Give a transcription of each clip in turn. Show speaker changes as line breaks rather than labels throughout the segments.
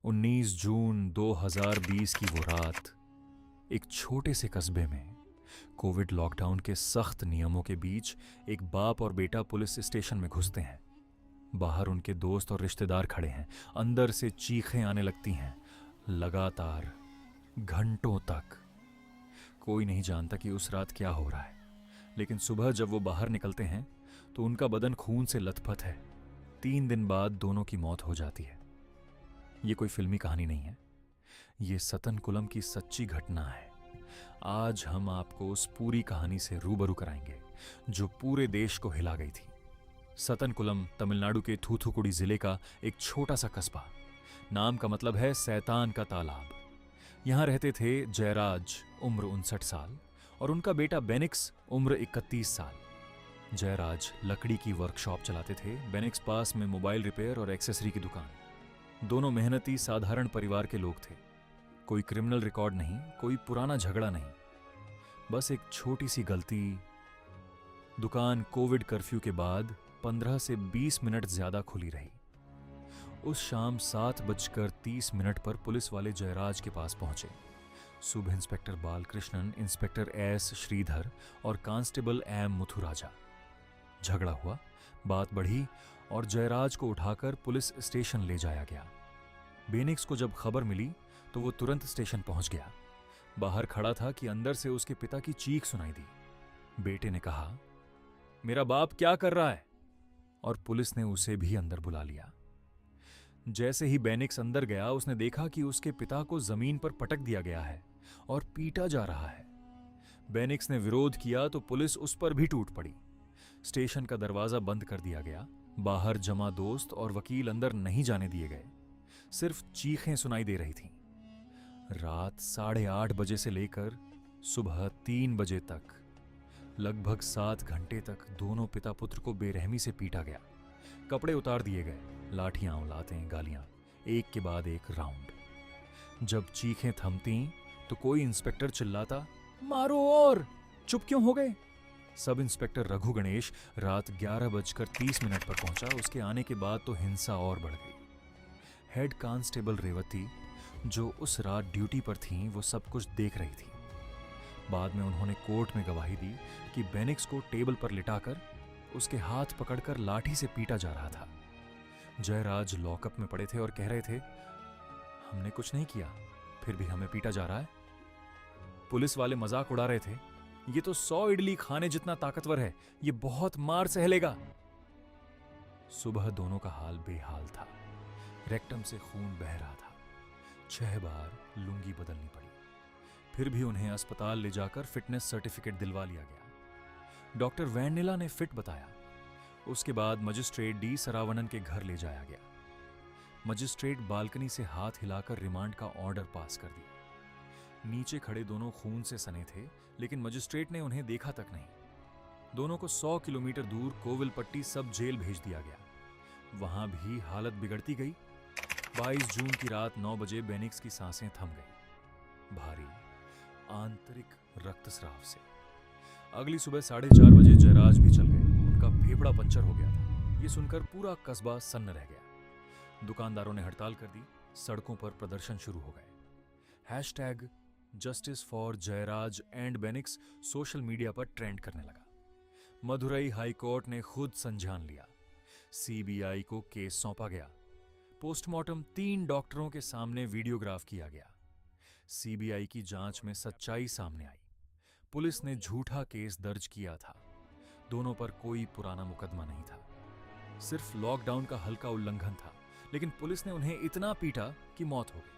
19 जून 2020 की वो रात एक छोटे से कस्बे में कोविड लॉकडाउन के सख्त नियमों के बीच एक बाप और बेटा पुलिस स्टेशन में घुसते हैं। बाहर उनके दोस्त और रिश्तेदार खड़े हैं। अंदर से चीखें आने लगती हैं, लगातार, घंटों तक। कोई नहीं जानता कि उस रात क्या हो रहा है, लेकिन सुबह जब वो बाहर निकलते हैं तो उनका बदन खून से लथपथ है। 3 दिन बाद दोनों की मौत हो जाती है। ये कोई फिल्मी कहानी नहीं है, ये सतनकुलम की सच्ची घटना है। आज हम आपको उस पूरी कहानी से रूबरू कराएंगे जो पूरे देश को हिला गई थी। सतनकुलम तमिलनाडु के थूथुकुडी जिले का एक छोटा सा कस्बा। नाम का मतलब है शैतान का तालाब। यहां रहते थे जयराज, उम्र 59 साल, और उनका बेटा बेनिक्स, उम्र 31 साल। जयराज लकड़ी की वर्कशॉप चलाते थे, बेनिक्स पास में मोबाइल रिपेयर और एक्सेसरी की दुकान। दोनों मेहनती साधारण परिवार के लोग थे। कोई क्रिमिनल रिकॉर्ड नहीं, कोई पुराना झगड़ा नहीं, बस एक छोटी सी गलती। दुकान कोविड कर्फ्यू के बाद 15 से 20 मिनट ज्यादा खुली रही। उस शाम 7:30 पर पुलिस वाले जयराज के पास पहुंचे। Sub inspector Balakrishnan, inspector S Shridhar और कांस्टेबल एम मुथुराजा। झगड़ा हुआ, बात बढ़ी और जयराज को उठाकर पुलिस स्टेशन ले जाया गया। बेनिक्स को जब खबर मिली तो वो तुरंत स्टेशन पहुंच गया। बाहर खड़ा था कि अंदर से उसके पिता की चीख सुनाई दी। बेटे ने कहा, मेरा बाप क्या कर रहा है? और पुलिस ने उसे भी अंदर बुला लिया। जैसे ही बेनिक्स अंदर गया, उसने देखा कि उसके पिता को जमीन पर पटक दिया गया है और पीटा जा रहा है। बेनिक्स ने विरोध किया तो पुलिस उस पर भी टूट पड़ी। स्टेशन का दरवाजा बंद कर दिया गया। बाहर जमा दोस्त और वकील अंदर नहीं जाने दिए गए। सिर्फ चीखें सुनाई दे रही थीं। रात 8:30 बजे से लेकर सुबह 3 बजे तक, लगभग 7 घंटे तक दोनों पिता पुत्र को बेरहमी से पीटा गया। कपड़े उतार दिए गए, लाठियां, लातें, गालियां, एक के बाद एक राउंड। जब चीखें थमती तो कोई इंस्पेक्टर चिल्लाता, मारो और, चुप क्यों हो गए? सब इंस्पेक्टर रघु गणेश रात 11:30 पर पहुंचा। उसके आने के बाद तो हिंसा और बढ़ गई। हेड कांस्टेबल रेवती, जो उस रात ड्यूटी पर थीं, वो सब कुछ देख रही थी। बाद में उन्होंने कोर्ट में गवाही दी कि बेनिक्स को टेबल पर लिटाकर उसके हाथ पकड़कर लाठी से पीटा जा रहा था। जयराज लॉकअप में पड़े थे और कह रहे थे, हमने कुछ नहीं किया, फिर भी हमें पीटा जा रहा है। पुलिस वाले मजाक उड़ा रहे थे, ये तो 100 इडली खाने जितना ताकतवर है, ये बहुत मार सह लेगा। सुबह दोनों का हाल बेहाल था। रेक्टम से खून बह रहा था। 6 बार लुंगी बदलनी पड़ी। फिर भी उन्हें अस्पताल ले जाकर फिटनेस सर्टिफिकेट दिलवा लिया गया। डॉक्टर वैनिला ने फिट बताया। उसके बाद मजिस्ट्रेट डी सरावणन के घर ले जाया गया। मजिस्ट्रेट बालकनी से हाथ हिलाकर रिमांड का ऑर्डर पास कर दिया। नीचे खड़े दोनों खून से सने थे, लेकिन मजिस्ट्रेट ने उन्हें देखा तक नहीं। दोनों को 100 किलोमीटर दूर कोविलपट्टी सब जेल भेज दिया गया। वहां भी हालत बिगड़ती गई। 22 जून की रात 9 बजे बेनिक्स की सांसें थम गई, भारी आंतरिक रक्तस्राव से। अगली सुबह 4:30 बजे जयराज भी चल गए। उनका फेफड़ा पंचर हो गया था। ये सुनकर पूरा कस्बा सन्न रह गया। दुकानदारों ने हड़ताल कर दी। सड़कों पर प्रदर्शन शुरू हो गए। #Justice for Jayaraj and Bennix social media पर ट्रेंड करने लगा। मदुरई हाई कोर्ट ने खुद संज्ञान लिया। सीबीआई को केस सौंपा गया। पोस्टमार्टम 3 डॉक्टरों के सामने वीडियोग्राफ किया गया। सीबीआई की जांच में सच्चाई सामने आई। पुलिस ने झूठा केस दर्ज किया था। दोनों पर कोई पुराना मुकदमा नहीं था, सिर्फ लॉकडाउन का हल्का उल्लंघन था, लेकिन पुलिस ने उन्हें इतना पीटा कि मौत हो गई।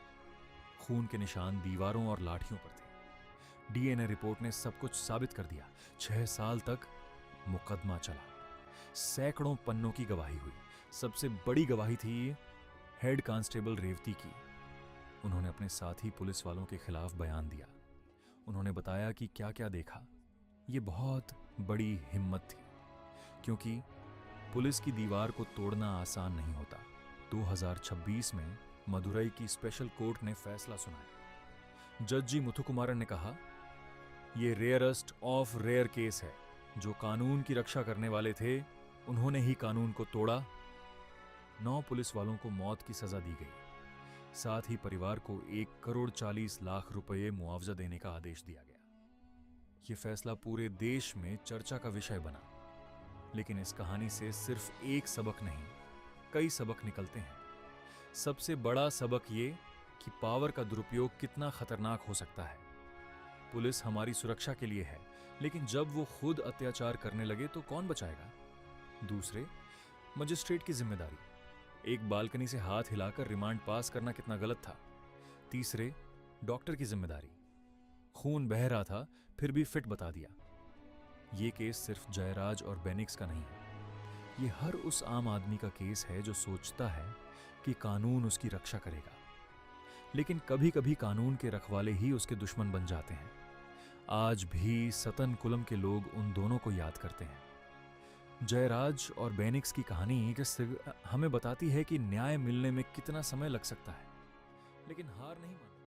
खून के निशान दीवारों और लाठियों पर थे। डीएनए रिपोर्ट ने सब कुछ साबित कर दिया। 6 साल तक मुकदमा चला। सैकड़ों पन्नों की गवाही हुई। सबसे बड़ी गवाही थी हेड कांस्टेबल रेवती की। उन्होंने अपने साथी पुलिस वालों के खिलाफ बयान दिया। उन्होंने बताया कि क्या क्या देखा। ये बहुत बड़ी हिम्मत थी, क्योंकि पुलिस की दीवार को तोड़ना आसान नहीं होता। 2026 में मदुरई की स्पेशल कोर्ट ने फैसला सुनाया। जज जी मुथुकुमारन ने कहा, यह रेयरेस्ट ऑफ रेयर केस है। जो कानून की रक्षा करने वाले थे, उन्होंने ही कानून को तोड़ा। 9 पुलिस वालों को मौत की सजा दी गई। साथ ही परिवार को 1,40,40,00,000 रुपये मुआवजा देने का आदेश दिया गया। यह फैसला पूरे देश में चर्चा का विषय बना। लेकिन इस कहानी से सिर्फ एक सबक नहीं, कई सबक निकलते हैं। सबसे बड़ा सबक ये कि पावर का दुरुपयोग कितना खतरनाक हो सकता है। पुलिस हमारी सुरक्षा के लिए है, लेकिन जब वो खुद अत्याचार करने लगे तो कौन बचाएगा? दूसरे, मजिस्ट्रेट की जिम्मेदारी। एक बालकनी से हाथ हिलाकर रिमांड पास करना कितना गलत था। तीसरे, डॉक्टर की जिम्मेदारी। खून बह रहा था, फिर भी फिट बता दिया। ये केस सिर्फ जयराज और बेनिक्स का नहीं है। ये हर उस आम आदमी का केस है जो सोचता है कि कानून उसकी रक्षा करेगा, लेकिन कभी कभी कानून के रखवाले ही उसके दुश्मन बन जाते हैं। आज भी सतन कुलम के लोग उन दोनों को याद करते हैं। जयराज और बेनिक्स की कहानी हमें बताती है कि न्याय मिलने में कितना समय लग सकता है, लेकिन हार नहीं मानना।